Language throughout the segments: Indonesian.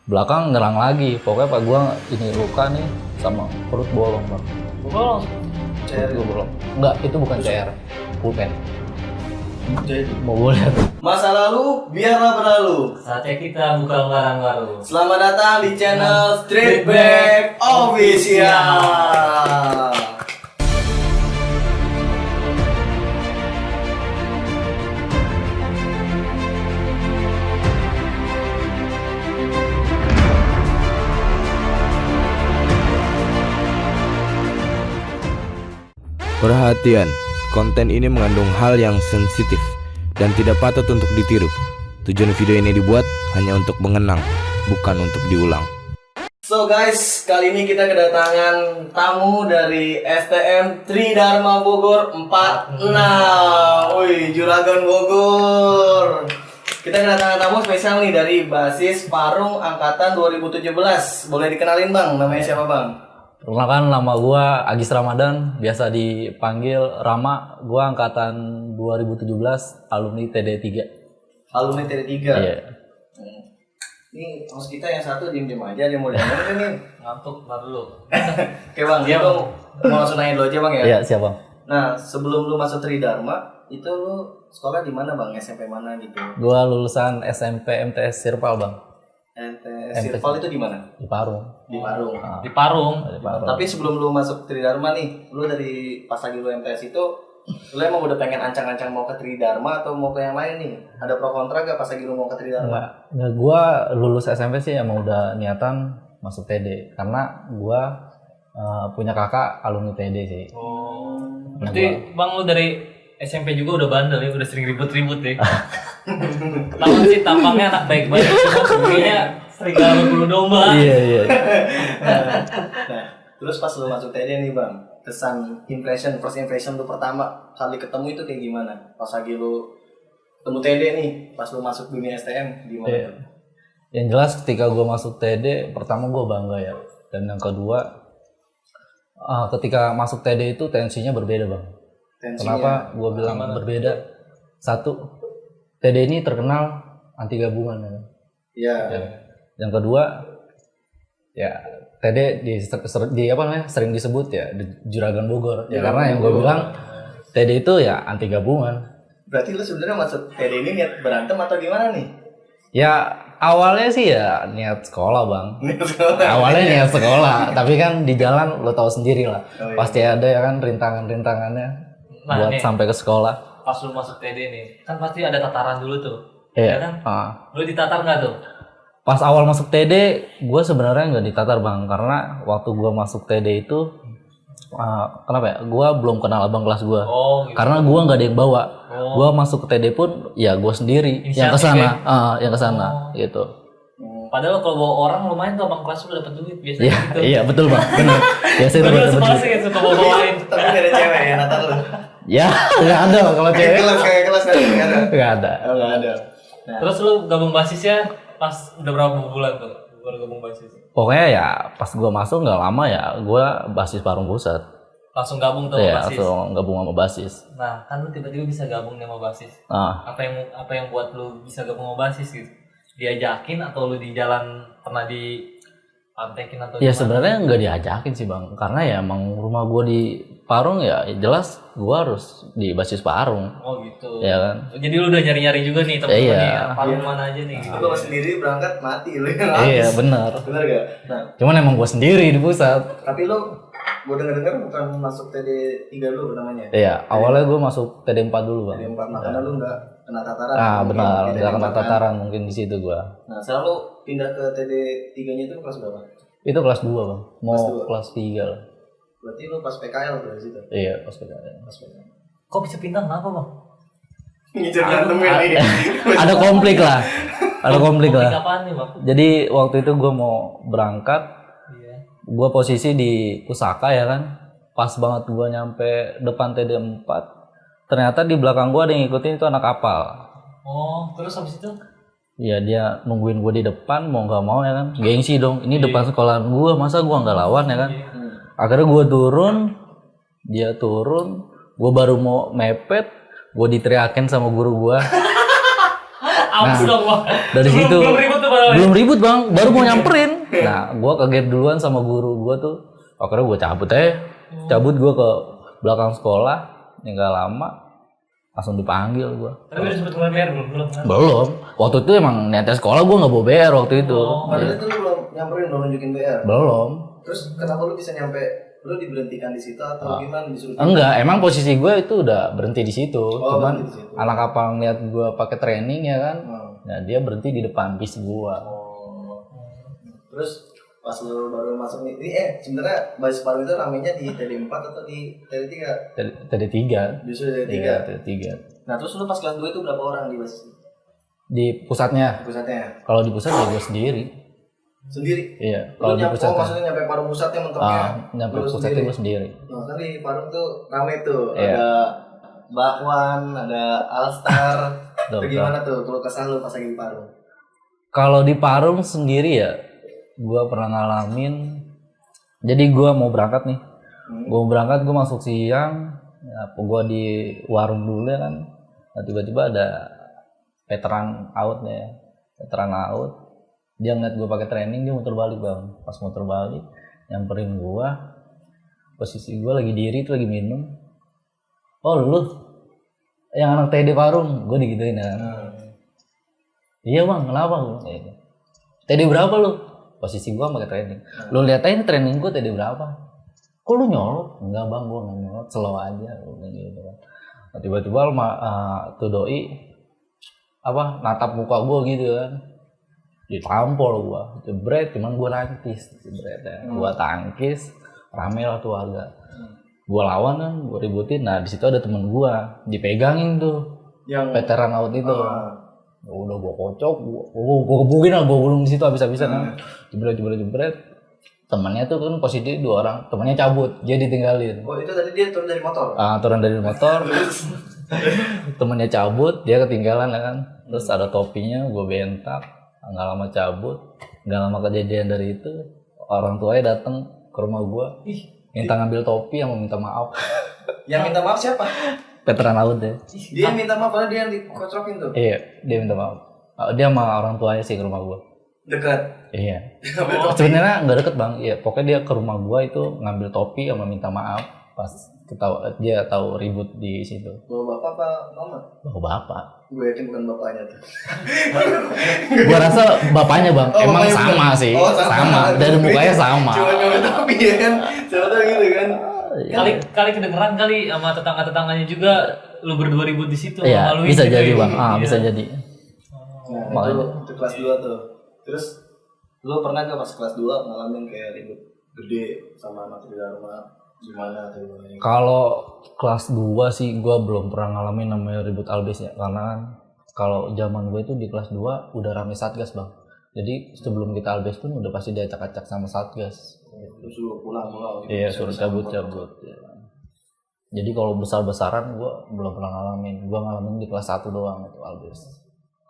Belakang nyerang lagi. Pokoknya pak gua ini luka nih sama perut bolong bang. Bolong. Perut gua bolong. Enggak, itu bukan CR. Pulpen. Jadi Mau gue lihat. masa lalu biarlah berlalu. Saatnya kita buka lembaran baru. Selamat datang di channel Street Back Official. Perhatian, konten ini mengandung hal yang sensitif dan tidak patut untuk ditiru. Tujuan video ini dibuat hanya untuk mengenang, bukan untuk diulang. So guys, kali ini kita kedatangan tamu dari STM Tridharma Bogor 46. Wih, Juragan Bogor. Kita kedatangan tamu spesial nih dari basis Parung Angkatan 2017. Boleh dikenalin bang, namanya siapa bang? Perkenalkan, nama gua Agis Ramadan, biasa dipanggil Rama. Gua angkatan 2017, alumni TD3. Alumni TD3. Iya. Ini host kita yang satu diem-diem aja, dia mau denger kan nih. Ngantuk, ntar dulu. Oke bang, Iya, itu Bang. mau langsung nanya dulu aja bang ya. Iya, siapa? Nah, sebelum lu masuk Tridharma, itu lu sekolah di mana bang? SMP mana gitu? Gua lulusan SMP MTS Sirpal, Bang. Sirpal itu di mana? Di Parung. Di Parung. Di Parung. Di Parung. Tapi sebelum lu masuk Tridharma nih, lu dari pas lagi lu MTS itu, lu emang udah pengen ancang-ancang mau ke Tridharma atau mau ke yang lain nih? Ada pro kontra gak pas lagi lu mau ke Tridharma? Enggak, gua lulus SMP sih emang udah niatan masuk TD karena gua punya kakak alumni TD sih. Oh. Nah, Berarti bang lu dari SMP juga udah bandel ya, udah sering ribut-ribut deh. Taman sih tampangnya anak baik banget, cuma kayaknya sering galak bulu domba. Iya. Nah, terus pas lu masuk TD nih bang, kesan first impression lu pertama kali ketemu itu kayak gimana? Pas lagi lu ketemu TD nih, pas lu masuk dunia STM gimana? Iya. Yang jelas ketika gua masuk TD, pertama gua bangga ya. Dan yang kedua, ketika masuk TD itu tensinya berbeda bang. Tensinya. Kenapa gue bilang berbeda? Satu, TD ini terkenal anti gabungan ya. Iya. Yang kedua, ya TD di apa namanya sering disebut ya di Juragan Bogor. Ya karena yang gue bilang TD itu ya anti gabungan. Berarti lu sebenarnya masuk TD ini niat berantem atau gimana nih? Ya awalnya sih ya niat sekolah bang. Awalnya niat sekolah, tapi kan di jalan lo tahu sendiri lah. Oh, iya. Pasti ada ya kan rintangan-rintangannya Nah, buat nih. sampai ke sekolah. Pas lu masuk TD nih, kan pasti ada tataran dulu tuh. Iya. Ya kan? Ah. Lu ditatar nggak tuh? Pas awal masuk TD, gue sebenarnya nggak ditatar bang, karena waktu gue masuk TD itu, kenapa ya? Gue belum kenal abang kelas gue, Oh, gitu. karena gue nggak ada yang bawa. Oh. Gue masuk ke TD pun, ya gue sendiri yang Inisiatif kesana, ya? yang kesana, gitu. Padahal kalau bawa orang lumayan tuh abang kelas lu dapat duit biasanya Iya, gitu. iya betul bang, benar. Biasanya Padahal dapat sekolah duit. sih suka bawa-bawain. Tapi gak ada cewek ya natar lu? Ya, nggak ada bang kalau cewek. Kayak kelas gak ada? Nggak ada. Oh gak ada. Nah, Terus lu gabung basisnya pas udah berapa bulan tuh? Baru gabung basis. Pokoknya ya pas gue masuk nggak lama ya, gue basis Parung Pusat. Langsung gabung tuh Iya, sama basis. langsung gabung sama basis. Nah, kan lu tiba-tiba bisa gabung sama basis. Ah. Apa yang buat lu bisa gabung sama basis gitu? Diajakin atau lu di jalan pernah dipantekin atau Ya gimana? sebenarnya nggak diajakin sih bang, karena ya emang rumah gue di Parung ya jelas gue harus di basis Parung, Oh gitu. ya kan? Jadi lu udah nyari-nyari juga nih temen-temen Iya. nih, Parung mana aja nih gitu. lu sendiri berangkat mati lu yang Iya habis. benar. Bener gak? Nah, Cuman emang gue sendiri di pusat. tapi lu gue denger-denger bukan masuk TD 3 lu namanya. Iya, awalnya gue masuk TD 4 dulu bang. TD 4 makanya lu gak kena tataran. Ah Mungkin benar, di TD nggak kena 4 kan. tataran mungkin di situ gue. Nah, sekarang lu pindah ke TD 3-nya itu kelas berapa? Itu kelas 2 bang, mau Kelas dua. kelas 3 lah. Berarti lu pas PKL dari situ. Iya pas PKN. Pas PKL. Kok bisa pindah kenapa bang? Ngejar berantemin nih. Ada konflik lah, ada konflik lah. Apaan nih bang? Jadi waktu itu gue mau berangkat, Iya. gue posisi di Pusaka ya kan, pas banget gue nyampe depan TD 4, ternyata di belakang gue ada yang ngikutin itu anak kapal. Oh, terus habis itu? Ya dia nungguin gue di depan, mau nggak mau ya kan, gengsi dong, ini depan sekolahan gue, masa gue nggak lawan ya kan. Akhirnya gue turun, dia turun, gue baru mau mepet, gue diteriakin sama guru gue. Awas dong bang. dari Sebelum situ- belum ribut tuh padahal. Belum ribut bang, baru mau nyamperin. Nah, gue kaget duluan sama guru gue tuh. Akhirnya gue cabut gue ke belakang sekolah. Yang gak lama langsung dipanggil gue. Tapi udah sempet mulai PR belum? Belum. Waktu itu emang niatnya sekolah gue nggak bawa BR waktu itu. Padahal itu lu belum nyamperin, belum nunjukin BR. Belum. Terus kenapa lu bisa nyampe? Lu diberhentikan di situ atau gimana, disuruh? Enggak, emang posisi gue itu udah berhenti di situ. Cuman berhenti di situ. anak kapal ngeliat gue pakai training ya kan. Nah, dia berhenti di depan bis gue. Terus pas lu baru masuk nih, ini sebenarnya basis paru itu ramenya di TD 4 atau di TD 3? TD 3. Justru TD 3. Iya, TD 3. Nah, terus lu pas kelas 2 itu berapa orang di basis? Di pusatnya. Pusatnya? Kalau di pusat ya gue sendiri. Sendiri? Iya, Lu kalau di nyampe, pusat. maksudnya nyampe paru pusatnya mentoknya? Nyampe lu pusatnya sendiri? gue sendiri. Nah, kan di Parung tuh rame tuh, Iya. ada Bakwan, ada Alstar. Betul, Itu gimana tuh kalau kesan lu pas lagi di Parung? Kalau di Parung sendiri ya, gue pernah ngalamin. Jadi gue mau berangkat nih. Gue berangkat, gue masuk siang. Ya, gue di warung dulu ya kan. Nah, tiba-tiba ada veteran out ya. Veteran out. Dia ngeliat gue pakai training, dia muter balik bang. Pas muter balik, nyamperin gue. Posisi gue lagi diri, itu lagi minum. Oh lu, yang anak TD Parung, gue digituin ya kan. Iya bang, kenapa lu? TD berapa lu? Posisi gue pakai training. Lu lihat aja training gue TD berapa? Kok lu nyolot? Enggak bang, gue nggak nyolot, slow aja. Gitu. Nah, tiba-tiba tuh doi natap muka gue gitu kan. Ditampol gue, jebret, cuman gue nangkis, jebret ya. Gue tangkis, rame lah tuh warga. Gue lawan kan, gue ributin. Nah di situ ada temen gue, dipegangin tuh, Yang veteran out itu. Udah gue kocok, gue kebukin lah, gue gulung di situ habis-habisan kan. Jebret. Temennya tuh kan posisi 2 orang, temennya cabut, dia ditinggalin. Oh itu tadi dia turun dari motor? Turun dari motor, temennya cabut, dia ketinggalan ya kan. Terus ada topinya, gue bentak. Nggak lama cabut, nggak lama kejadian dari itu, orang tuanya datang ke rumah gue, minta ngambil topi sama minta maaf. Yang minta maaf siapa? Veteran laut deh. Dia minta maaf karena dia yang dikocrokin tuh? Iya, dia minta maaf. Dia sama orang tuanya sih ke rumah gue. Dekat? Iya. Sebenarnya nggak deket bang. Iya, pokoknya dia ke rumah gue itu ngambil topi sama minta maaf. Pas dia tahu ribut di situ. Bawa bapak apa mama? Bawa bapak. Gue yakin bukan bapaknya tuh. Gua rasa bapaknya bang. Emang bapaknya sama bukan. sih. Oh, sama. Dari mukanya sama. Cuma nyampe topi ya kan? Siapa tau gitu kan? Kali kedengeran kali sama tetangga-tetangganya juga lu berdua ribut di situ. Iya, maluin bisa gitu jadi ya. bang. Iya. Bisa jadi. Nah, Makanya. itu kelas 2 tuh. Terus lu pernah gak pas kelas 2 ngalamin kayak ribut gede sama anak di Dharma? Gimana tuh? Kalau kelas 2 sih gue belum pernah ngalamin namanya ribut albis ya, karena kan kalau zaman gue itu di kelas 2 udah rame satgas bang. Jadi sebelum kita albis pun udah pasti diacak-acak sama satgas. Terus lu pulang gitu. Iya, suruh cabut-cabut. Ya. Jadi kalau besar-besaran gue belum pernah ngalamin. Gue ngalamin di kelas 1 doang itu albis.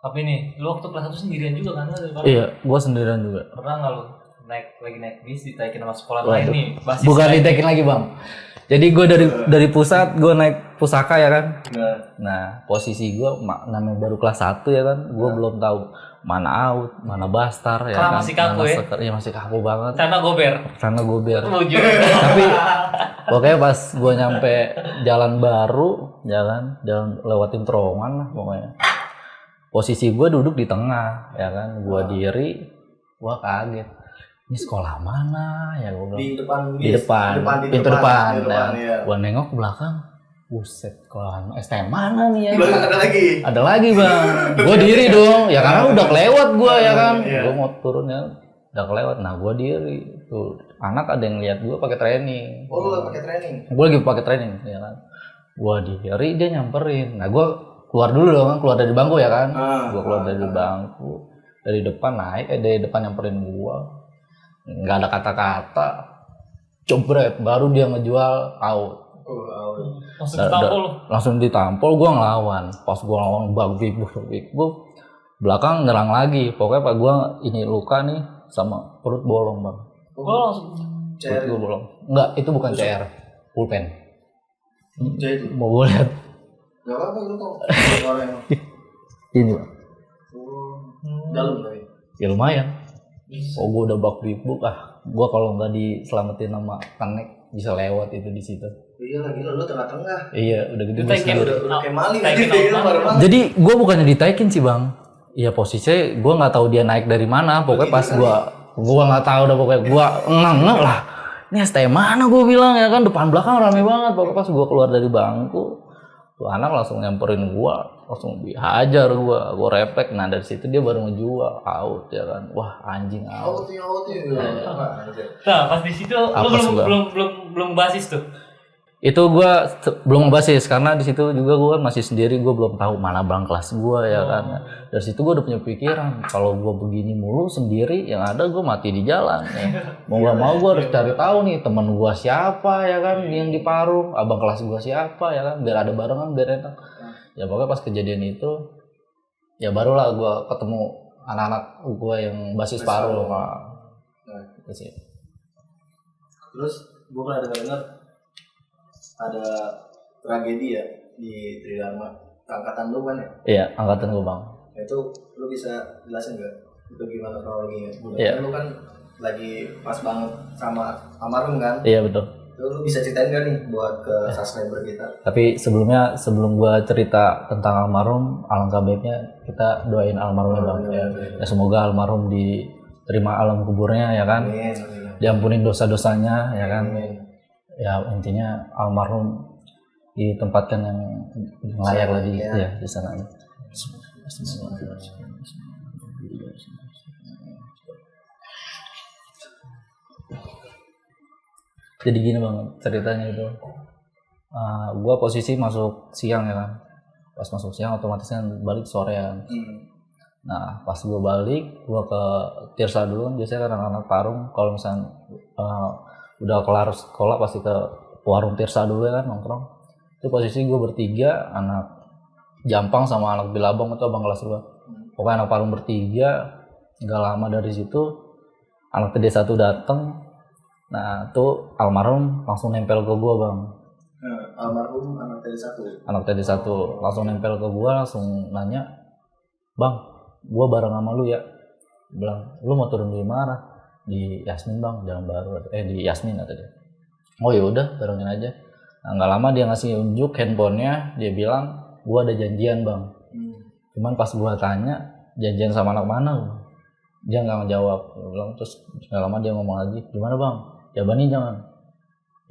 Tapi nih, lu waktu kelas 1 sendirian juga kan? Iya, gue sendirian juga. Pernah nggak lu lagi naik bis ditaikin sama sekolah lain nih? Basis Bukan lain. ditekin lagi bang. Jadi gue dari pusat gue naik pusaka ya kan. Nah posisi gue namanya baru kelas 1 ya kan. Gue belum tahu mana out, mana bastar ya kan. Masih kaku mana ya? Iya masih kaku banget. Karena gober. Karena gue biar. Lucu. Tapi pokoknya pas gue nyampe jalan baru, jalan lewatin terowongan lah pokoknya. Posisi gue duduk di tengah ya kan. Gue diri, gue kaget. Ini sekolah mana ya gue bilang. Di depan pintu depan ya. Gua nengok ke belakang, buset sekolah STM mana nih ya? Ada lagi bang. Gue diri dong ya karena udah kelewat gue ya kan. Gue mau turun ya udah kelewat. Nah gue diri tuh anak ada yang lihat gue pakai training. Oh lu pakai training? Gue lagi pakai training ya kan. Gue diri dia nyamperin. Nah gue keluar dulu dong kan, keluar dari bangku ya kan. Gue keluar dari bangku, dari depan naik dari depan nyamperin gue. Nggak ada kata-kata, jebret, baru dia ngejual out. Langsung ditampol, gue ngelawan. Pas gue ngelawan, big book, belakang nyerang lagi. Pokoknya pak gue ini luka nih sama perut bolong bang. Perut gue bolong. Enggak, itu bukan CR, pulpen. Mau gue lihat. Gak apa-apa lu kok. Ini bang. Dalam lagi. Ya lumayan. Oh gue udah bak buk gue kalau nggak diselamatin sama Kanek bisa lewat itu di situ. Iya lagi lu tengah-tengah. Iya udah gitu. Udah kayak maling Taikin gitu ya, apa? baru banget. Jadi gue bukannya ditaikin sih bang. Iya posisinya gue nggak tahu dia naik dari mana. Pokoknya pas gue nggak tahu udah pokoknya gue ngeh lah. Ini STM mana gue bilang ya kan, depan belakang rame banget. Pokoknya pas gue keluar dari bangku, tuh anak langsung nyamperin gue, langsung dihajar gue refleks. Nah dari situ dia baru ngejual out ya kan. Wah anjing out. Out. Nah, pas di situ lu Apes gua. belum basis tuh. Itu gue belum ngebasis karena di situ juga gue kan masih sendiri, gue belum tahu mana bang kelas gue ya kan. Dari situ gue udah punya pikiran kalau gue begini mulu sendiri yang ada gue mati di jalan ya. Mau gak mau gue harus cari tahu nih teman gue siapa ya kan yang di Parung, abang kelas gue siapa ya kan, biar ada barengan biar enak. Ya pokoknya pas kejadian itu ya barulah gue ketemu anak-anak gue yang basis Parung. Itu sih. Terus gue pernah dengar ada tragedi ya di Tridharma, angkatan lu kan ya? Iya angkatan gue bang. Itu lu bisa jelasin nggak itu gimana kronologinya? Iya. Lu kan lagi pas banget sama almarhum kan? Iya betul. Itu lu bisa ceritain nggak nih buat ke subscriber kita? Tapi sebelum gua cerita tentang almarhum, alangkah baiknya kita doain almarhumnya bang. Ya semoga almarhum diterima alam kuburnya ya kan, Amin. diampunin dosa-dosanya ya kan. Amin. Ya intinya almarhum ditempatkan yang layak lagi ya di sana. Jadi gini bang ceritanya itu. Gua posisi masuk siang ya kan. Pas masuk siang otomatis kan balik sore ya. Nah pas gue balik, gue ke Tirsa dulu kan, biasanya kan anak-anak Parung kalau misalnya udah kelar sekolah pasti ke warung Tirsa dulu ya kan nongkrong. Itu posisi gue bertiga, anak Jampang sama anak Bilabong itu abang kelas gue. Pokoknya anak Parung bertiga, gak lama dari situ anak TD1 dateng. Nah tuh almarhum langsung nempel ke gue bang. Almarhum anak TD1. Anak TD1 langsung nempel ke gue, langsung nanya, bang, gue bareng sama lu ya. Bilang, lu mau turun di mana? Di Yasmin bang, Jalan Baru. Di Yasmin kata dia. Oh yaudah, barengin aja. Nah nggak lama dia ngasih unjuk handphonenya, dia bilang, gue ada janjian bang. Cuman pas gue tanya, janjian sama anak mana? Dia nggak ngejawab. Gue bilang, terus nggak lama dia ngomong lagi, gimana bang? Jabanin jangan.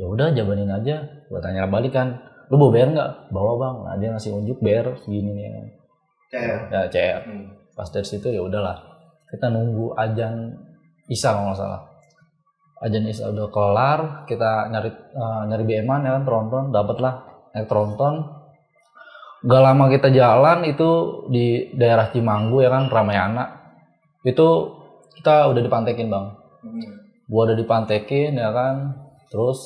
Ya udah jabanin aja. Gue tanya balik kan, lu bawa BR nggak? Bawa bang. Nah dia ngasih unjuk BR segini nih kan. Ya CR. Pas dari situ ya udahlah. Kita nunggu azan Isya kalau nggak salah. Azan Isya udah kelar, kita nyari BM-an ya kan, tronton, dapatlah naik tronton. Gak lama kita jalan itu di daerah Cimanggu ya kan, Ramayana. Itu kita udah dipantekin bang. Gua udah dipantekin ya kan. Terus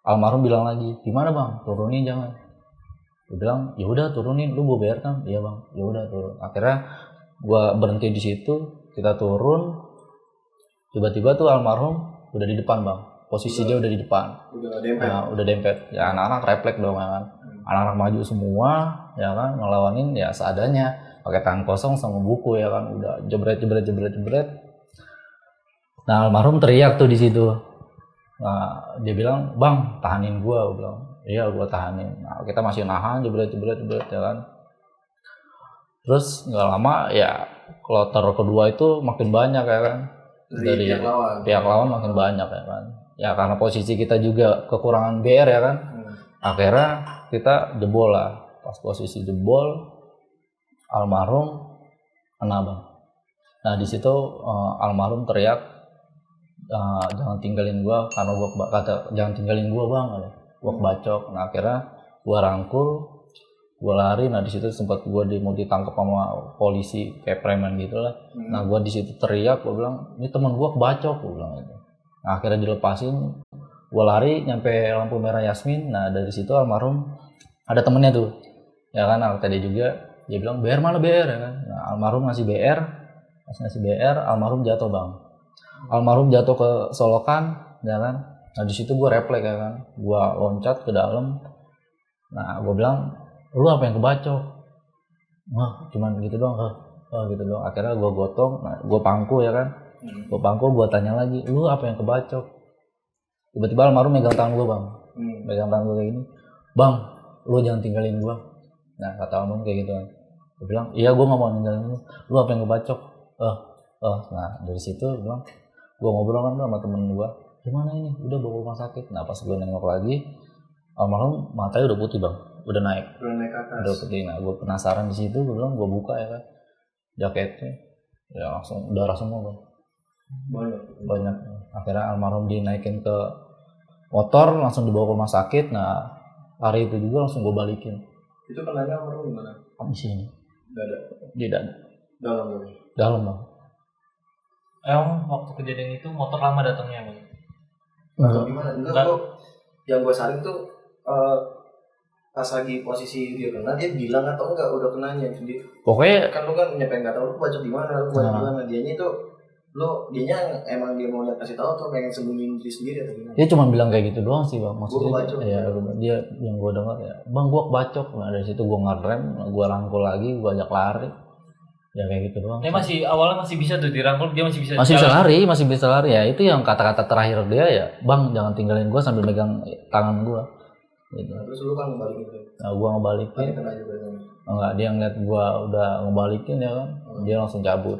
almarhum bilang lagi, gimana bang? Turunin jangan. Gue bilang, ya udah turunin, lu bawa bayar kan? Iya bang, ya udah turun. Akhirnya gua berhenti di situ, kita turun. Tiba-tiba tuh almarhum udah di depan bang. Posisi dia udah di depan. Udah dempet. Ya anak-anak refleks dong ya kan. Anak-anak maju semua, ya kan, ngelawanin ya seadanya, pakai tangan kosong sama buku ya kan, udah jebret. Nah almarhum teriak tuh di situ. Nah dia bilang, bang tahanin gua bilang. Iya gua tahanin. Nah kita masih nahan, jebret ya kan. Terus nggak lama ya kloter kedua itu makin banyak ya kan. Dari pihak lawan makin banyak ya kan. Ya karena posisi kita juga kekurangan BR ya kan. Akhirnya kita jebol lah. Pas posisi jebol, almarhum kena bang. Nah di situ almarhum teriak, jangan tinggalin gua karena gua kata jangan tinggalin gua bang, gua kebacok. Nah akhirnya gua rangkul, gua lari. Nah di situ sempat gua mau ditangkap sama polisi kayak preman gitulah. Nah gua di situ teriak, gua bilang ini teman gua kebacok, gua bilang gitu. Nah akhirnya dilepasin, gua lari nyampe lampu merah Yasmin. Nah dari situ almarhum ada temennya tuh, ya kan, tadi juga dia bilang BR mana BR ya kan. Nah almarhum ngasih BR, almarhum jatuh bang. Almarhum jatuh ke solokan, ya kan. Nah di situ gue refleks ya kan, gue loncat ke dalam. Nah gue bilang, lu apa yang kebacok? Wah cuman gitu doang. Oh gitu dong. Akhirnya gue gotong, nah, gue pangku ya kan. Gue pangku, gue tanya lagi, lu apa yang kebacok? Tiba-tiba almarhum megang tangan gue bang, megang tangan gue kayak gini. Bang, lu jangan tinggalin gue. Nah kata almarhum kayak gitu kan. Gue bilang, iya gue gak mau ninggalin lu. Lu apa yang kebacok? Nah dari situ gue bilang, gue ngobrol kan sama temen gue. Gimana ini? Udah bawa rumah sakit. Nah pas gue nengok lagi, almarhum matanya udah putih bang, udah naik ke atas. udah putih. Nah gue penasaran di situ, gue bilang gue buka ya kan jaketnya, ya langsung darah semua bang, banyak. Akhirnya almarhum dinaikin ke motor, langsung dibawa ke rumah sakit. Nah hari itu juga langsung gue balikin. Itu kenanya almarhum gimana? Di sini, Dada. di dada, Dalam bang. Emang waktu kejadian itu motor lama datangnya bang? Atau gimana? Enggak kok. Yang gue saling tuh pas lagi posisi dia kena, dia bilang atau enggak udah kenanya sendiri. Pokoknya Kan lu kan nyampe nggak tahu lu bacok di mana, lu bacok di mana. Dianya itu dianya emang dia mau lihat kasih tahu atau pengen sembunyiin diri sendiri atau gimana? dia cuma bilang kayak gitu doang sih bang, maksudnya Gua kebacok. ya dia yang gue dengar ya, bang gue kebacok. Nah dari situ gue ngerem, gue rangkul lagi, gue ajak lari, ya kayak gitu doang. Dia masih awalnya masih bisa tuh dirangkul, dia masih bisa Masih bisa lari ya. Itu yang kata-kata terakhir dia ya, bang jangan tinggalin gue, sambil megang tangan gue gitu. Terus lu kan ngebalikin tuh. Nah gue ngebalikin, Kena juga kan. enggak, dia ngeliat gue udah ngebalikin ya kan, dia langsung cabut.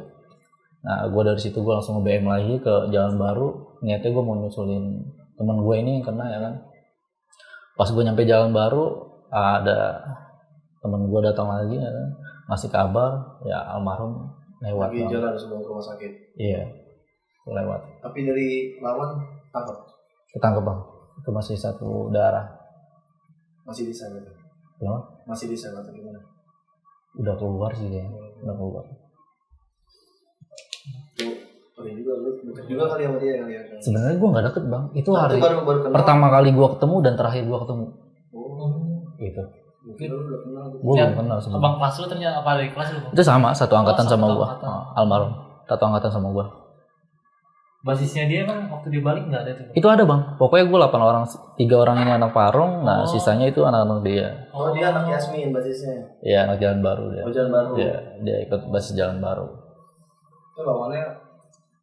Nah gue dari situ gue langsung nge-BM lagi ke Jalan Baru, niatnya gue mau nyusulin teman gue ini yang kena ya kan. Pas gue nyampe Jalan Baru, ada teman gue datang lagi ya kan, ngasih kabar ya almarhum lewat Lagi bang. jalan sebelum ke rumah sakit. Iya lewat, Tapi dari lawan tangkap ketangkep bang. Itu masih satu darah. masih bisa gitu. Kenapa? Masih bisa atau gimana? Udah keluar sih kayaknya, udah keluar. Tuh, juga lu deket juga kali sama dia kali ya. Sebenarnya gue nggak deket bang, itu Nah, hari itu baru kenal. pertama kali gue ketemu dan terakhir gue ketemu gitu. Mungkin lu udah kenal gitu. Gue Ya, belum kenal sebenarnya. abang kelas lu ternyata apa dari kelas lu? Bang? Itu sama, satu angkatan satu sama gue, angkatan. almarhum, satu angkatan sama gue. Basisnya dia kan waktu dia balik nggak ada tuh. Itu ada bang, pokoknya gue 8 orang, 3 orang ini anak Parung, nah sisanya itu anak-anak dia. Oh, dia anak Yasmin basisnya. Iya anak Jalan Baru dia. Oh, Jalan Baru. Iya, dia ikut basis Jalan Baru. Itu lawannya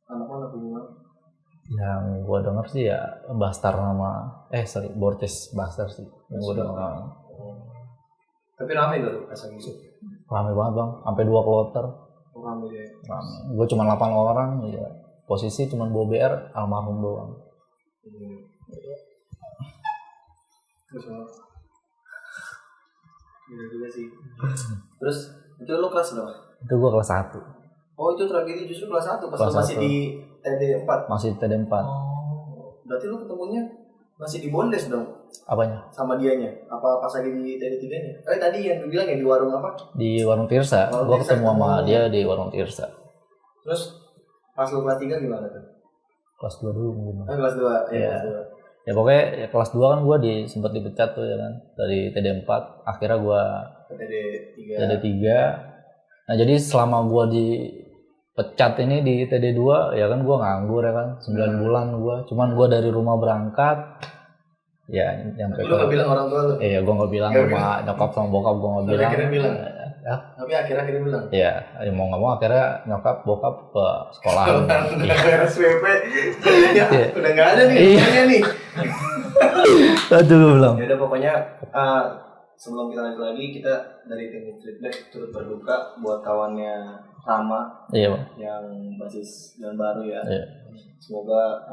anak mana hubungan? Yang gue denger sih ya Bastar nama, Bortes Bastar sih. Yang gue denger. Tapi rame gak lu pas lagi? Rame banget bang, sampai 2 kloter. Oh, rame dia. Rame. Gue cuma 8 orang, ya. Posisi cuma bawa BR, almarhum doang. Terus gila juga sih. Terus itu lu kelas berapa? Itu gue kelas 1, Oh, itu tragedi justru kelas 1 pas Kelas lu masih 1. di TD 4. masih TD4. Oh, berarti lu ketemunya masih di Bondes dong Apanya? sama dianya? Apa pas lagi di TD 3-nya? Tadi yang lu bilang ya di warung apa? Di Warung Tirsa. Warung Gue Tirsa. ketemu sama dia di Warung Tirsa. Terus pas lu kelas 3 gimana tuh? Kelas 2 dulu mungkin. Kelas 2. Iya. Kelas 2. Ya pokoknya ya, kelas 2 kan gue sempat dipecat tuh ya kan. Dari TD4, akhirnya gue Ke TD 3. TD3. Nah jadi selama gue dipecat ini di TD2 ya kan gue nganggur ya kan. 9 bulan gue. Cuman gue dari rumah berangkat. Ya nyampe Tapi lu gak bilang orang tua lu? Iya gue gak bilang Nggak sama nyokap sama bokap gue gak bilang. akhirnya bilang? Ya, Tapi akhirnya bilang? ya mau gak mau akhirnya nyokap bokap ke sekolah. Udah beres PP. Ya, Iya. udah gak ada nih. Iya. Pokoknya nih. Aduh gue bilang. Ya udah pokoknya sebelum kita lanjut lagi kita dari tim Street Black turut berduka buat kawannya Rama Iya bang. yang basis Jalan Baru ya. Iya. Semoga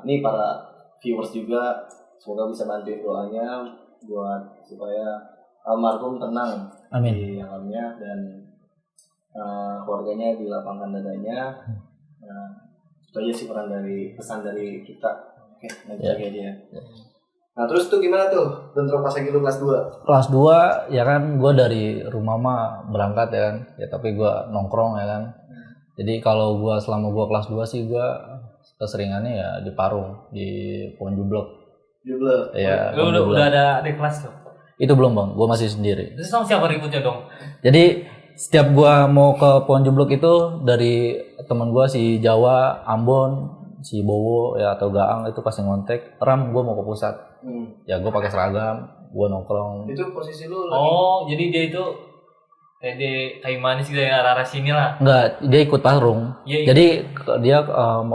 nih para viewers juga semoga bisa bantuin doanya buat supaya almarhum tenang Amin. di alamnya dan keluarganya dilapangkan dadanya. Itu aja sih pesan dari kita. Oke, lanjut lagi aja ya. Nah terus tuh gimana tuh bentrok pas lagi lu kelas 2? Kelas 2 ya kan gue dari rumah mah berangkat ya kan. Ya tapi gue nongkrong ya kan. Jadi kalau gue selama gue kelas 2 sih gue keseringannya ya di Parung, di Pohon Jublek. Jublek. Iya. Lu Pohon Jublek. udah ada adik kelas tuh. Itu belum bang, gue masih sendiri. Terus sama siapa ributnya dong? Jadi setiap gue mau ke Pohon Jublek itu dari teman gue si Jawa, Ambon, si Bowo ya atau Gaang itu pasti ngontek. Ram gue mau ke pusat. Ya gue pakai seragam, gue nongkrong. Itu posisi lu lagi Oh, jadi dia itu TD kayu manis gitu ya, arah sini lah. Enggak, dia ikut parung. Iya, Jadi dia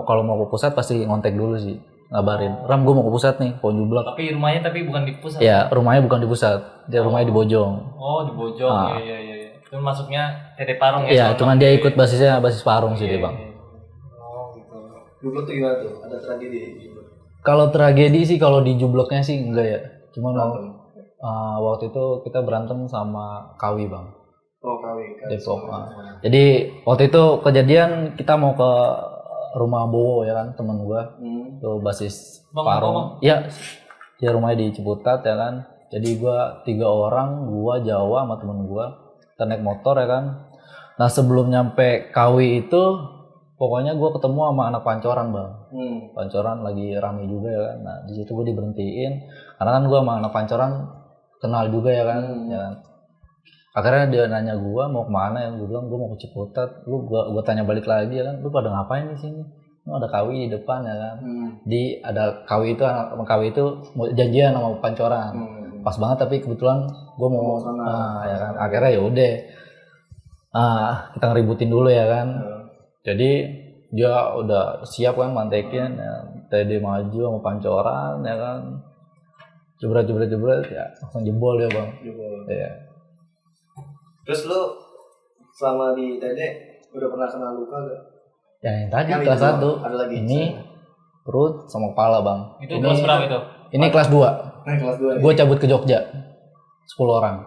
kalau mau ke pusat pasti ngontek dulu sih, ngabarin. Ram, gue mau ke pusat nih, pohon jublak. Tapi rumahnya bukan di pusat. Ya, rumahnya bukan di pusat, dia rumahnya di Bojong. Oh, di Bojong. Iya. Itu masuknya TD Parung ya. Iya, sono. cuman dia ikut basis parung sih dia, Bang. Oh, gitu. Jublek tuh gimana tuh? Ada tragedi di Jublek? Kalau tragedi sih, kalau di jubleknya sih enggak ya. Cuman waktu itu kita berantem sama Kawi, Bang. Oh, Kawi. Depok. Jadi waktu itu kejadian kita mau ke rumah Bowo ya kan, teman gua. Tuh basis Bang, parung. Iya. Dia rumahnya di Ciputat ya kan. Jadi gua 3 orang, gua Jawa sama temen gua. Kita naik motor ya kan. Nah, sebelum nyampe Kawi itu pokoknya gua ketemu sama anak Pancoran, Bang. Pancoran lagi rame juga ya kan. Nah, di situ gua diberhentiin karena kan gua sama anak Pancoran kenal juga ya kan. Ya kan. Akhirnya dia nanya gua mau kemana ya, gua bilang gua mau ke Ciputat. Gua tanya balik lagi ya kan, lu pada ngapain di sini? Lu ada Kawi di depan ya kan. Ada Kawi itu mau janjian sama Pancoran. Pas banget tapi kebetulan gua mau ya kan. Akhirnya ya udah. Kita ngeributin dulu ya kan. Jadi dia udah siap kan mantekin ya. TD maju sama Pancoran ya kan. Jebret ya langsung jebol ya, Bang. Iya. Terus lu selama di TD udah pernah kena luka gak? Yang tadi Yang kelas itu 1. ada lagi. Ini perut sama kepala, Bang. Itu kelas berapa itu? Ini kelas 2. Nah, kelas 2 Gue cabut ke Jogja. 10 orang.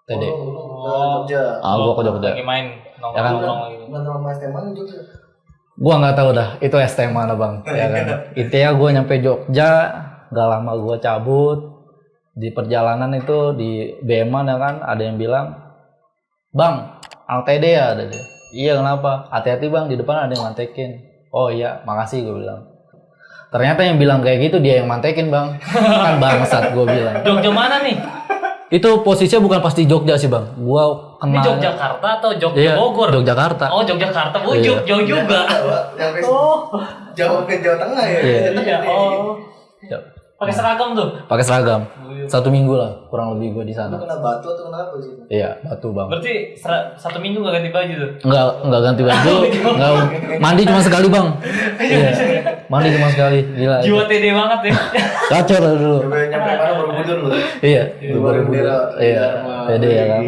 TD. Jogja. Gue ke Jogja. Lagi main Ya kan? nongkrong gitu. Bukan sama SMA di Jogja. Gua nggak tahu dah itu STM mana, Bang. Ya kan. Intinya gue nyampe Jogja, gak lama gue cabut. Di perjalanan itu di BM-an ya kan, ada yang bilang, "Bang, Ang TD ya?" Ada dia. "Iya, kenapa?" "Hati-hati, Bang, di depan ada yang mantekin." "Oh iya, makasih," gue bilang. Ternyata yang bilang kayak gitu dia yang mantekin, Bang. Kan bangsat gue bilang. Jogja mana nih? Itu posisinya bukan pasti Jogja sih, Bang. Gua Ini kenal. Yogyakarta atau Jogja Iya, Bogor? Yogyakarta. Oh, Yogyakarta. Iya. Jauh juga. Jawa ke Jawa Tengah ya. Iya. Oh. Ya, Pakai seragam tuh. pakai seragam. 1 minggu lah kurang lebih gue di sana. Lu kena batu atau kena apa sih? Iya, batu, Bang. Berarti 1 minggu gak ganti baju tuh? Enggak ganti baju, enggak mandi cuma sekali, Bang. Iya. Mandi cuma sekali, gila. Jiwa TD banget ya. Kacau lah dulu. Nyampe mana Borobudur lu? Iya, Baru bendera. Iya, pede ya kan.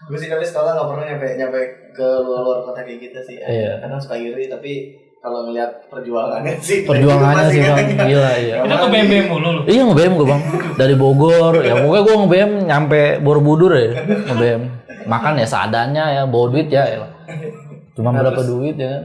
Gue sih tapi sekolah nggak pernah nyampe ke luar kota kayak gitu sih. Iya. Kadang suka iri tapi kalau ngelihat perjuangannya sih. Perjuangannya sih, Bang. Gila, iya. Itu ke BM mulu lu. Iya, nge-BM gue, Bang. Dari Bogor, ya pokoknya gue nge-BM nyampe Borobudur ya. Nge-BM. Makan ya seadanya ya, bawa duit ya. Cuma berapa duit ya kan.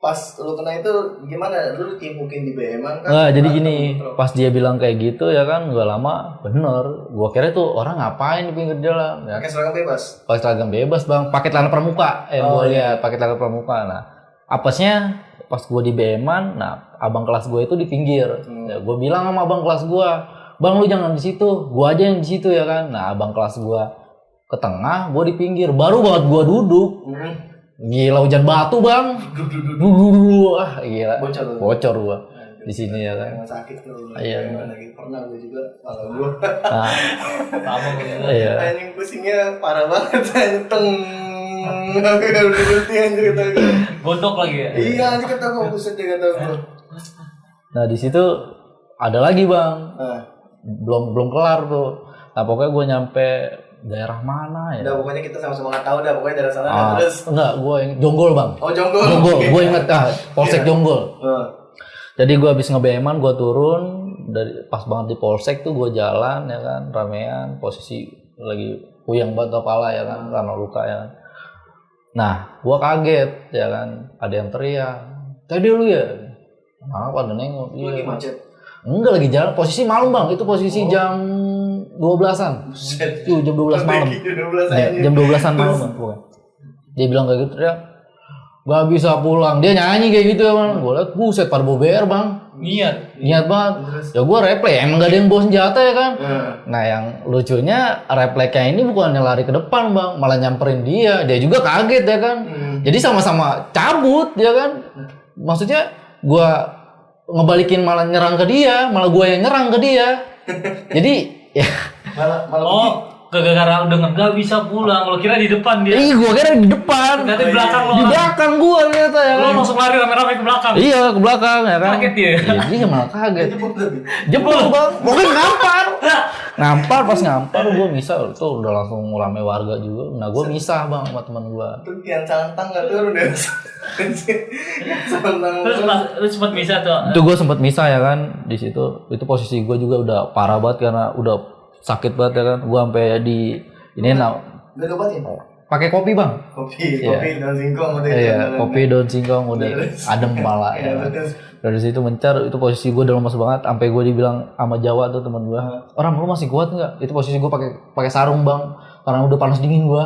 Pas lu kena itu gimana? Lu mungkin di BM-an kan? Nggak, jadi gini, pas dia bilang kayak gitu ya kan, nggak lama, bener. Gua kira tuh orang ngapain di pinggir jalan. Ya. Pakai seragam bebas. Pakai seragam bebas, Bang. Pakai celana pramuka. Gua lihat pakai celana pramuka. Nah, apesnya pas gua di BM-an, nah abang kelas gua itu di pinggir. Ya, gua bilang sama abang kelas gua, "Bang, lu jangan di situ. Gua aja yang di situ ya kan." Nah, abang kelas gua ke tengah, gua di pinggir. Baru banget gua duduk. Gila, hujan batu, Bang. Wah, gila. Bocor gua di sini ya kan. Emang sakit tuh. Iya. Lagi pernah gue juga kalau gue. Nah, Sama gitu. iya. Anjing pusingnya parah banget anjing teng. Udah berhenti anjir kata gue. Gondok lagi ya. Iya anjing kata gue buset dia kata gue. Nah, di situ ada lagi, Bang. Nah, Belum kelar tuh. Nah, pokoknya gua nyampe daerah mana ya? udah pokoknya kita sama-sama nggak tahu dah pokoknya dari sana terus. Enggak, gua yang Jonggol, Bang. Oh Jonggol. Jonggol, gua inget Polsek Jonggol. Heeh. Jadi gua habis nge-BM-an, gua turun dari pas banget di Polsek tuh gua jalan ya kan, ramean, posisi lagi puyeng banget kepala ya kan, karena luka ya. Nah, gua kaget ya kan, ada yang teriak. "Tadi lu ya?" Apa ada nengok? Lu lagi macet. Enggak, lagi jalan, posisi malam, Bang. Itu posisi jam 12-an. Tuh, jam 12 malam. Jam 12-an malam, Bang. Pokoknya. Dia bilang kayak gitu, ya. "Gak bisa pulang." Dia nyanyi kayak gitu ya, Bang. Gue liat, buset, parbo BR, Bang. Niat banget. Ya gue replay, emang gak ada yang bawa senjata ya kan. Nah, yang lucunya refleksnya ini bukannya lari ke depan, Bang, malah nyamperin dia. Dia juga kaget ya kan. Jadi sama-sama cabut ya kan. Maksudnya gue ngebalikin malah nyerang ke dia, malah gue yang nyerang ke dia. Jadi ya Malah gara-gara udah nggak bisa pulang, lo kira di depan dia. Gua kira di depan. Ternyata di belakang lo. Di belakang gua ternyata ya. Lo langsung lari rame-rame ke belakang. Iya, ke belakang ya kan. Kaget dia. Iya, dia malah kaget. Jebol bang, pokoknya ngampar pas ngampar gue misah itu udah langsung rame warga juga. Nah gue misah bang sama teman gue. Itu kian santang nggak turun deh. Santang. Terus lu sempat bisa tuh. Itu gue sempat misah ya kan di situ. Itu posisi gue juga udah parah banget karena udah sakit banget ya kan. Gue sampai di ini Udah obatin? pakai kopi bang. Kopi daun singkong udah. Iya, kopi daun singkong udah adem kepala ya kan. Dari situ mencar, itu posisi gue udah lemas banget, sampai gue dibilang sama Jawa tuh teman gue, orang lu masih kuat nggak? Itu posisi gue pakai sarung bang, karena udah panas dingin gue.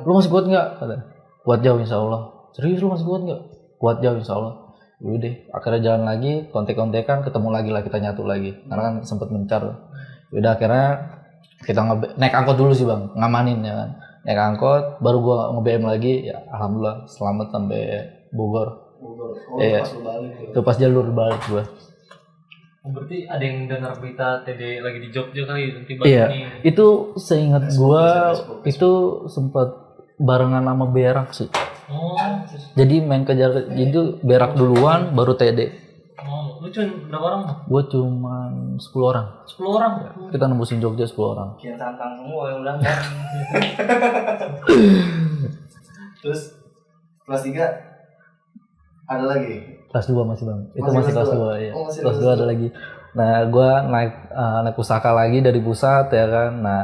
Lu masih kuat nggak? Kata, kuat jauh insya Allah. Serius lu masih kuat nggak? Kuat jauh insya Allah. Yaudah, akhirnya jalan lagi, kontek-kontekan, ketemu lagi lah kita nyatu lagi, karena kan sempet mencar. Yaudah akhirnya kita naik angkot dulu sih bang, ngamanin ya kan. Naik angkot, baru gue nge-BM lagi, ya alhamdulillah selamat sampai Bogor. Iya, itu pas jalur balik gua. Berarti ada yang dengar berita TD lagi di Jogja kali nanti Iya, ini. itu seingat gua itu sempat barengan sama Berak sih. Oh, Jadi main kejar, jadi Berak duluan baru TD. lu cuma berapa orang? Gua cuman 10 orang. 10 orang. Kita nembusin Jogja 10 orang. Kian santang semua yang bilang kan. Terus kelas 3 ada lagi? Kelas 2 masih bang. Itu Masih masih kelas kelas 2 dua? ya. Oh, masih Kelas 2 ada lagi. Nah, gua naik pusaka lagi dari pusat ya kan. Nah,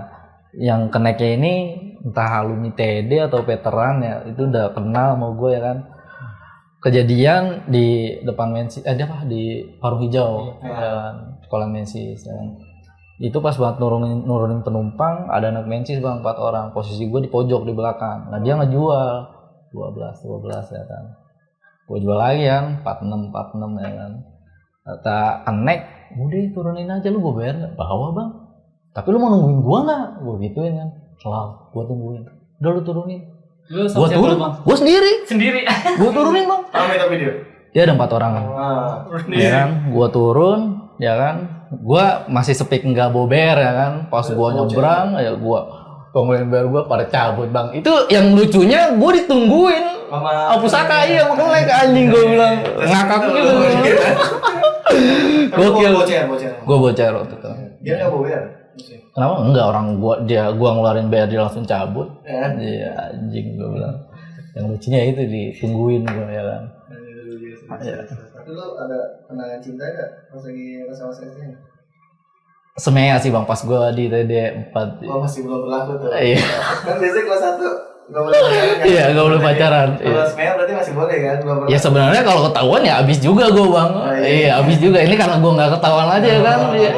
yang keneknya ini entah alumni TD atau veteran ya, itu udah kenal sama gue ya kan. Kejadian di depan Mensi, di Parung Hijau, ya kan, sekolah Mensis. Ya kan. Itu pas banget nurunin penumpang, ada anak Mensis bang, 4 orang. Posisi gue di pojok di belakang. Nah dia ngejual 12 ya kan. Gue jual lagi kan, 46 ya kan. Kata kenek, udah turunin aja lu, gue bayar nggak? Bawa bang. Tapi lu mau nungguin gue nggak? Gue gituin kan. Selalu, gue tungguin. Udah lu turunin. Gue turun, gue sendiri. Gue turunin bang. Rame tapi dia. Dia ada 4 orang. Ya kan, gue turun, ya kan. Gue masih sepik nggak bober ya kan. Pas gue nyebrang, ya gue pengeluarin bayar gue pada cabut bang. Itu yang lucunya gue ditungguin. Sama Pusaka iya makanya anjing gue bilang ngakak gitu. Gokil. Gue bocor waktu itu. Dia nggak bober. Kenapa? Enggak, orang gua ngeluarin bayar dia langsung cabut. Iya anjing gue bilang. Yang lucunya itu ditungguin gue ya kan. Tapi lo ada kenangan cinta nggak pas lagi masa-masa itu? Semea sih bang pas gue di TD 4. Oh masih belum berlaku tuh. Iya. Kan biasanya kelas 1 nggak boleh pacaran kan? Iya nggak boleh pacaran. Kalau semea berarti masih boleh kan? Belum Ya sebenarnya kalau ketahuan ya abis juga gue bang. Iya abis juga. Ini karena gue nggak ketahuan aja kan. Iya.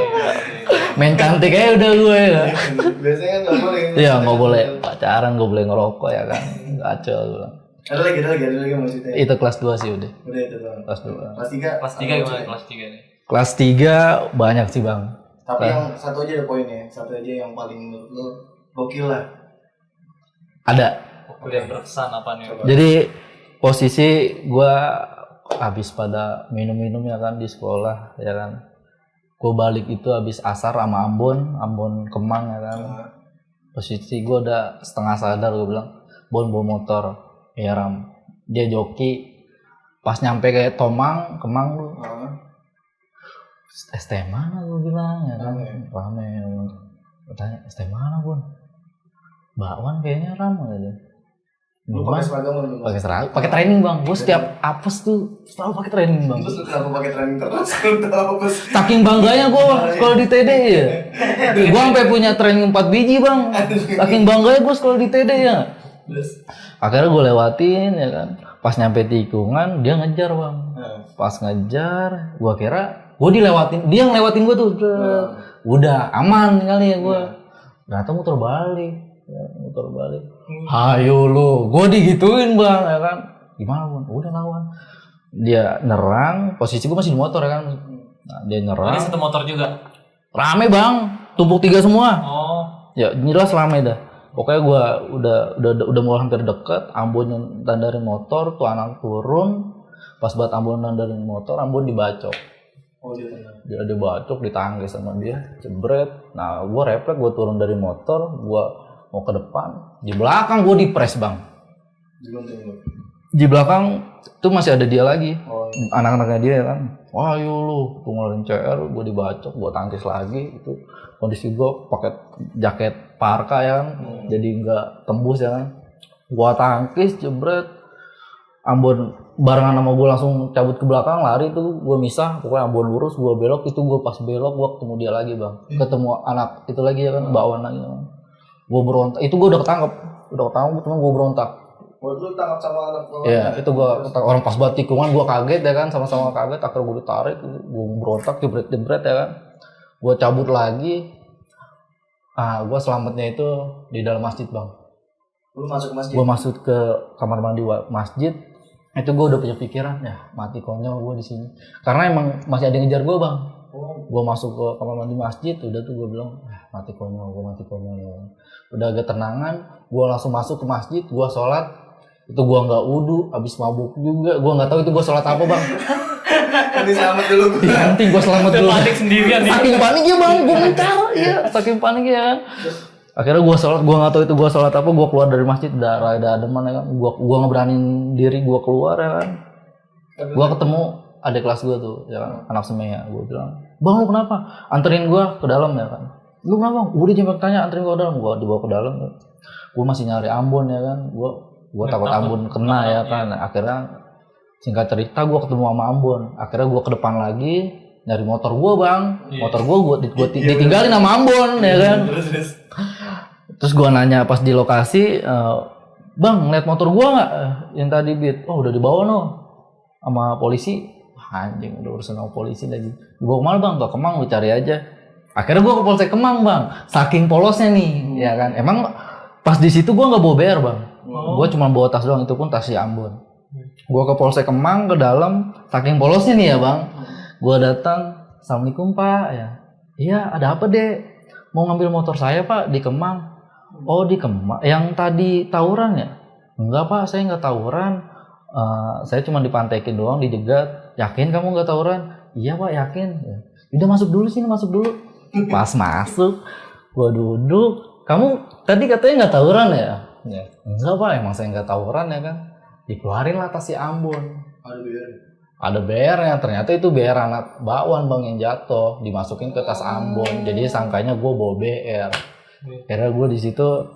Main cantik aja udah gue ya. Biasanya kan nggak boleh. Iya nggak boleh pacaran, nggak boleh ngerokok ya kan. Kacau gue bilang. Ada lagi maksudnya. Itu kelas 2 sih udah. Udah itu bang. Kelas 2. Kelas 3. Kelas 3 gimana? Kelas 3 nih. Kelas 3 banyak sih bang. Tapi yang satu aja ada poinnya. Satu aja yang paling menurut lo gokil lah. Ada. Kuliah berkesan apa nih? Jadi posisi gue habis pada minum-minum ya kan di sekolah ya kan. Gue balik itu habis asar sama Ambon Kemang ya kan. Posisi gue udah setengah sadar, gue bilang, Bon bawa motor, ya Ram. Dia joki, pas nyampe kayak Kemang lu. ST mana gue bilang ya kan. Rame. Gue tanya ST mana Bon? Bakwan kayaknya Ram aja. Lu pakai seragam lu? Pakai seragam, pakai training bang. Gue setiap apes tuh selalu pakai training bang. Terus lu kenapa pakai training terus? Lu tahu apa sih? Saking bangganya gue sekolah di TD ya. Gue sampai punya training 4 biji bang. Saking bangganya gue sekolah di TD ya. Akhirnya gue lewatin ya kan. Pas nyampe tikungan dia ngejar bang. Pas ngejar, gue kira gue dilewatin. Dia ngelewatin gue tuh. Udah aman kali ya gue. Ternyata muter balik. Hayo lu, gue digituin bang ya kan. Gimana bang? Udah lawan. Dia nerang, posisi gue masih di motor ya kan. Nah, dia nerang. Ini satu motor juga. Rame bang, tumpuk 3 semua. Oh. Ya jelas rame dah. Pokoknya gue udah mulai hampir deket. Ambon yang dandarin motor, tuh anak turun. Pas buat Ambon dandarin motor, Ambon dibacok. Oh dia tenang. Dia bacok, ditangkis sama dia, jebret. Nah gue refleks, gue turun dari motor, gue mau ke depan, di belakang gue dipres bang. Di belakang tuh masih ada dia lagi, anak-anaknya dia kan. Wah ayo lu, tuh ngeluarin CR, gue dibacok, gue tangkis lagi. Itu kondisi gue pakai jaket parka ya kan, jadi nggak tembus ya kan. Gue tangkis, jebret. Ambon barengan sama gue langsung cabut ke belakang, lari tuh gue misah. Pokoknya Ambon lurus, gue belok. Itu gue pas belok, gue ketemu dia lagi bang. Ketemu anak itu lagi ya kan, Bakwan lagi. Gue berontak, itu gue udah ketangkep, cuma gue berontak. Oh lu tangkap sama anak lo? Iya, itu gue orang pas banget tikungan, gue kaget ya kan, sama-sama kaget. Akhirnya gue ditarik, gue berontak, jebret ya kan. Gue cabut lagi. Gue selamatnya itu di dalam masjid bang. Lu masuk masjid? Gue masuk ke kamar mandi masjid. Itu gue udah punya pikiran, ya mati konyol gue di sini. Karena emang masih ada yang ngejar gue bang. Gue masuk ke kamar mandi masjid, udah tuh gue bilang, mati konyol. Udah agak tenangan, gue langsung masuk ke masjid, gue sholat. Itu gue nggak wudu, abis mabuk juga. Gue nggak tahu itu gue sholat apa bang. Nanti selamat dulu. Nanti gue selamat dulu. Panik sendirian nih. Saking paniknya bang, gue mencar, iya. Saking paniknya kan. Akhirnya gue sholat, gue nggak tahu itu gue sholat apa. Gue keluar dari masjid, udah ademan ya kan. Gue ngeberanin diri gue keluar ya kan. Gue ketemu adik kelas gue tuh, ya kan, anak semea. Gue bilang, bang lu kenapa? Anterin gue ke dalam ya kan. Lu kenapa? Udah jangan tanya, anterin gue ke dalam. Gue dibawa ke dalam. Ya. Gue masih nyari Ambon ya kan. Gue takut Ambon kena ya kan. Akhirnya singkat cerita gue ketemu sama Ambon. Akhirnya gue ke depan lagi nyari motor gue bang. Motor gue ditinggalin sama Ambon ya kan. Terus gue nanya pas di lokasi, bang ngeliat motor gue nggak yang tadi beat? Oh udah dibawa no sama polisi. Anjing udah urusan sama polisi lagi. Dibawa kemana bang? Gak Kemang, lu cari aja. Akhirnya gue ke Polsek Kemang bang. Saking polosnya nih, ya kan. Emang pas di situ gue nggak bawa BR bang. Gue cuma bawa tas doang, itu pun tas si Ambon. Gue ke Polsek Kemang ke dalam, saking polosnya nih ya bang. Gue datang, assalamualaikum pak ya. Iya ada apa dek? Mau ngambil motor saya pak di Kemang. Oh di Kemang, yang tadi tawuran ya? Enggak pak, saya nggak tawuran. Saya cuma dipantekin doang, dijegat. Yakin kamu nggak tawuran? Iya pak, yakin. Udah masuk dulu sini, masuk dulu. Pas masuk, gua duduk. Kamu tadi katanya nggak tawuran ya? Enggak pak, emang saya nggak tawuran ya kan. Dikeluarin lah tas si Ambon. Ada BR-nya, ternyata itu BR anak Bakwan bang yang jatuh, dimasukin ke tas Ambon. Jadi sangkanya gue bawa BR. Akhirnya gue di situ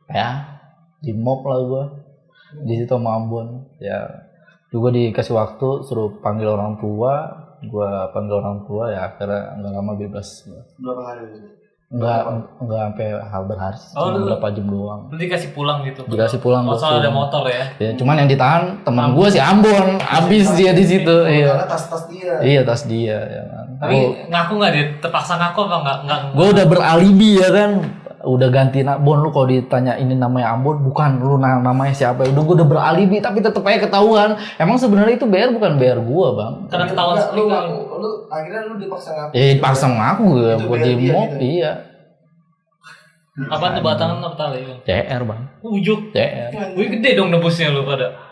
ya di mob lah gue di situ sama Ambon. Ya juga dikasih waktu suruh panggil orang tua. Gue panggil orang tua ya akhirnya nggak lama bebas. Berapa hari itu? Enggak sampai berhari, cuma berapa jam doang. Lu dikasih pulang gitu. Dikasih pulang. Soalnya ada motor ya. Ya, cuman yang ditahan teman gue si Ambon, habis dia di situ. Iya. Karena tas dia. Iya, tas dia ya kan. Tapi ngaku enggak dia? Terpaksa ngaku apa enggak? Gue udah beralibi ya kan. Udah ganti Bon, lu kalau ditanya ini namanya Ambon, bukan lu namanya siapa. Gue udah beralibi tapi tetep aja ketahuan. Emang sebenarnya itu BR bukan BR gue, Bang. Karena ketahuan sekali kan. Lu akhirnya lu dipaksa ngaku. Dipaksa ngaku gue di mob, gitu. iya. Apa tuh batangan apa tali? CR, Bang. Ujuk. CR. Wih gede dong nebusnya lu pada.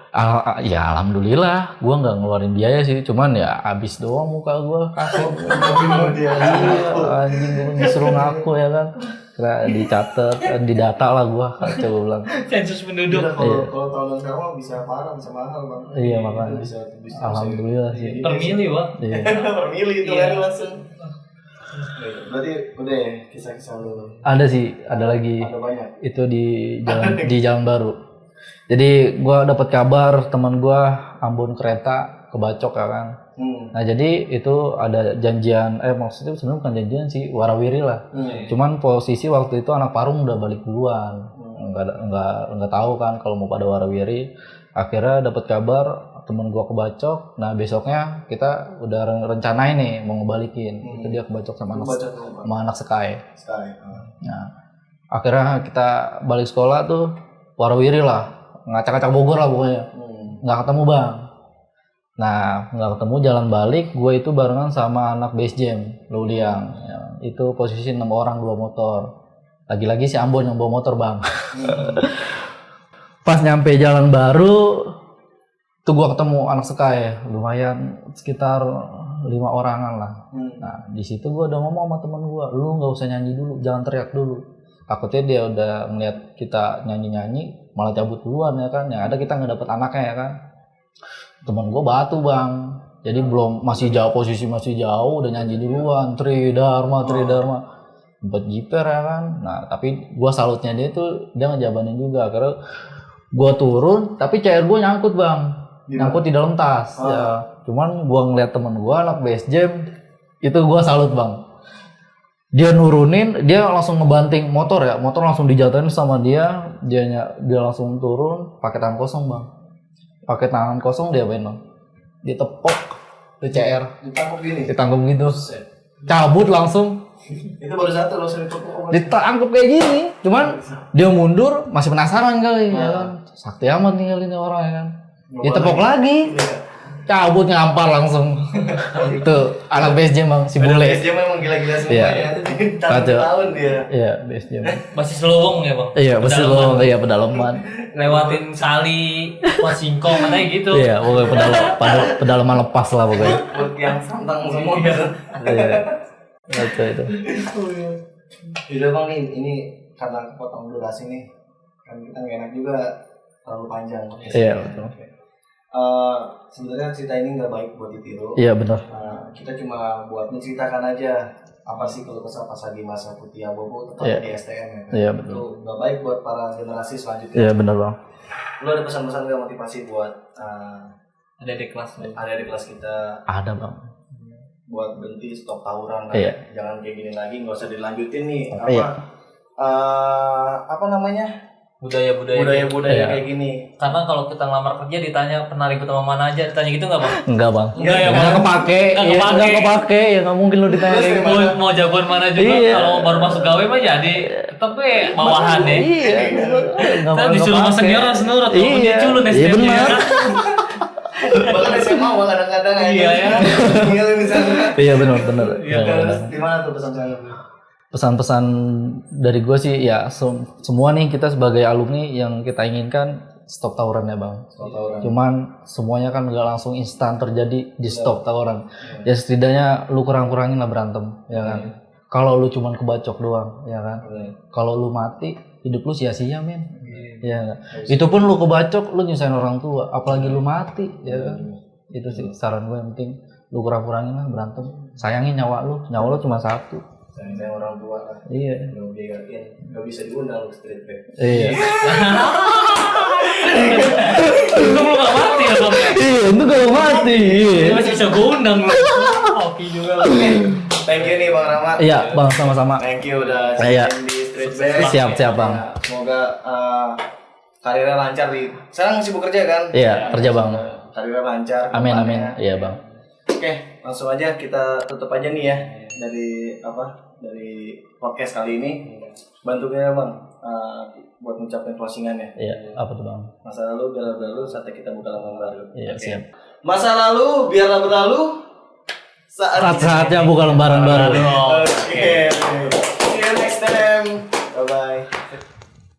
Ya alhamdulillah, gue nggak ngeluarin biaya sih, cuman ya abis doang muka gue kasih. Iya, anjing gue disuruh ngaku ya kan. Kira dicatat, didata lah gue, coba bilang. Sensus penduduk. Kalau tahun sekarang bisa parah, bisa mahal bang. Iya makanya. Alhamdulillah sih. Per mili Wak. Iya. Per mili itu Iya. kan langsung. Berarti udah ya kisah-kisah lu. Ada sih, ada lagi. Ada banyak. Itu di Jalan Baru. Jadi gue dapat kabar teman gue Ambon kereta kebacok ya kan. Nah jadi itu ada janjian, maksudnya sebenarnya bukan janjian sih, warawiri lah. Cuman posisi waktu itu anak Parung udah balik duluan, nggak tahu kan kalau mau pada warawiri. Akhirnya dapat kabar temen gua kebacok. Nah besoknya kita udah rencanain nih mau ngebalikin. Itu dia kebacok sama anak Sky. Nah akhirnya kita balik sekolah tuh warawiri lah, ngacak-ngacak Bogor lah pokoknya. Nggak ketemu bang. Nah, nggak ketemu jalan balik, gue itu barengan sama anak base jam, Luliang. Ya, itu posisi 6 orang 2 motor. Lagi-lagi si Ambon yang bawa motor bang. Pas nyampe Jalan Baru, tuh gue ketemu anak Sky, lumayan sekitar 5 orangan lah. Nah di situ gue udah ngomong sama temen gue, lu nggak usah nyanyi dulu, jangan teriak dulu. Takutnya dia udah ngeliat kita nyanyi malah cabut duluan ya kan. Yang ada kita nggak dapet anaknya ya kan. Temen gue batu bang, jadi belum masih jauh, posisi masih jauh udah nyanyi duluan, Tridharma sempat jiper ya kan. Nah tapi gue salutnya dia tuh dia ngejabanin juga karena gue turun tapi cair gue nyangkut bang, nyangkut di dalam tas ya. Cuman gue ngeliat temen gue anak base jam itu gue salut bang. Dia nurunin, dia langsung ngebanting motor ya, motor langsung dijatuhin sama dia langsung turun pakai tangan kosong bang, pakai tangan kosong dia apain bang, dia tepok di CR, ditangkap gitu, cabut langsung. Itu baru satu lo sering tepok. Ditangkap kayak gini, cuman dia mundur masih penasaran kali ya kan, sakti amat ninggalin orang ya kan, ditepok lagi. Cabut ngampar langsung. Tuh anak BSJ bang, si bule. BSJ memang gila-gila semua ya. Tahun dia. Iya, BSJ. Masih selowong ya bang? Iya, masih lo, iya pedalaman. Lewatin Sali, Pos Singkong, katanya gitu. Iya, pokoknya pedalaman lepas lah pokoknya. Buat yang santang semua ya. Iya. Itu. Udah bang nih, ini karena potong durasi nih, kan kita nggak enak juga terlalu panjang. Iya betul. Sebenarnya cerita ini nggak baik buat ditiru. Iya benar. Kita cuma buat menceritakan aja apa sih kalau kesal pas lagi masa Putih Abobo tetap di STM ya. Iya betul. Itu nggak baik buat para generasi selanjutnya. Iya benar bang. Lu ada pesan-pesan nggak motivasi buat Ada di kelas. ada di kelas kita Ada bang. buat berhenti stop tawuran lah. Iya. Jangan kayak gini lagi, nggak usah dilanjutin nih Iya. apa namanya Budaya-budaya Iya. kayak gini. Karena kalau kita ngelamar kerja ditanya pernah ribut sama mana aja, ditanya gitu nggak bang? Enggak bang. Enggak ya, Bang? Nggak kepake. Nggak Iya, kepake. nggak kepake. Ya nggak mungkin lu ditanya kayak gitu. Mau jagoan mana juga, Iya. kalau baru masuk gawe mah jadi tapi bawahan ya. Iya. Kan disuruh sama senior harus nurut, walaupun dia culun Iya SDM-nya. benar. Bahkan SMA mah kadang-kadang aja. Iya, ya. Ninggalin di sana. Iya benar. Iya, Terus di mana tuh pesan-pesan lu? Pesan-pesan dari gue sih ya semua nih kita sebagai alumni yang kita inginkan stop tawuran ya bang. Stop tawuran. Cuman semuanya kan nggak langsung instan terjadi di stop tawuran. Ya setidaknya lu kurang-kurangin lah berantem ya kan. Kalau lu cuman kebacok doang ya kan. Kalau lu mati hidup lu sia-sia men. Ya kan. Itu pun lu kebacok lu nyusahin orang tua. Apalagi lu mati ya kan. Itu sih saran gue yang penting lu kurang-kurangin lah berantem. Sayangin nyawa lu cuma satu. Saya orang tua lah. Iya. Belum diingatin, nggak bisa diundang lu ke street bag. Iya. Untung lu gak mati ya bang. Iya, itu kalau mati. Dia masih bisa gue undang lu. Oke juga lah. Thank you nih Bang Rahmat. Iya, Bang, sama-sama. Thank you udah Iya. sharing di street bag. Siap, Bang. Ya, semoga karirnya lancar di. Sekarang sibuk kerja kan? Iya, kerja, Bang. Karirnya lancar. Amin. kedepannya. Iya, Bang. Oke, langsung aja kita tutup aja nih ya dari podcast kali ini. Bantu kita Bang buat mencapai closingannya. Iya, apa tuh, Bang? Masa lalu biarlah berlalu, saatnya kita buka lembaran baru. Iya, Oke. siap. Masa lalu biarlah berlalu, Saat-saatnya buka lembaran baru.